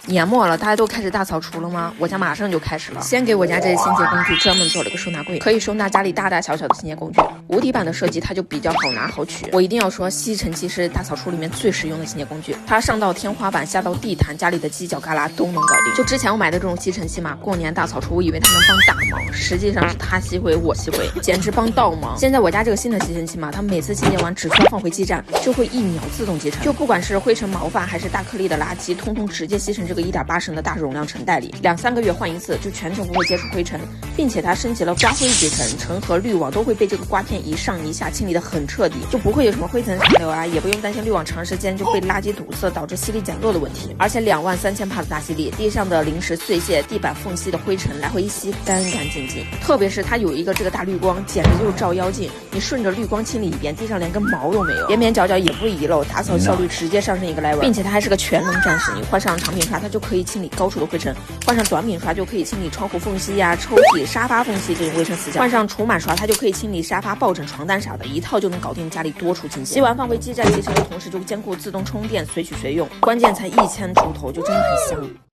年末了，大家都开始大扫除了吗？我家马上就开始了。先给我家这些清洁工具专门做了个收纳柜，可以收纳家里大大小小的清洁工具。无底板的设计它就比较好拿好取。我一定要说，吸尘器是大扫除里面最实用的清洁工具，它上到天花板，下到地毯，家里的犄角旮旯都能搞定。就之前我买的这种吸尘器嘛，过年大扫除我以为它能帮大忙，实际上是它吸灰我吸灰，简直帮倒忙。现在我家这个新的吸尘器嘛，它每次清洁完只需要放回基站，就会1秒自动集尘，就不管是灰尘、毛发还是大颗粒的垃圾，通通直接吸成这个1.8升的大容量尘袋里，2、3个月换一次，就全程不会接触灰尘，并且它升级了刮灰集尘，尘和滤网都会被这个刮片一上一下清理得很彻底，就不会有什么灰尘残留啊，也不用担心滤网长时间就被垃圾堵塞导致吸力减弱的问题。而且23000帕的大吸力，地上的零食碎屑、地板缝隙的灰尘来回一吸，干干净净。特别是它有一个这个大滤光，简直就是照妖镜，你顺着滤光清理一遍，地上连根毛都没有，边边角角也不会遗漏，打扫效率直接上升一个 level， 并且它还是个全能战士，你换上长柄刷，它就可以清理高处的灰尘，换上短柄刷就可以清理窗户缝隙呀、抽屉、沙发缝隙这种微生死角，换上除螨刷它就可以清理沙发、抱枕、床单啥的，一套就能搞定家里多处清洁。吸完放回基站集尘的同时，就兼顾自动充电，随取随用，关键才1000出头，就真的很香。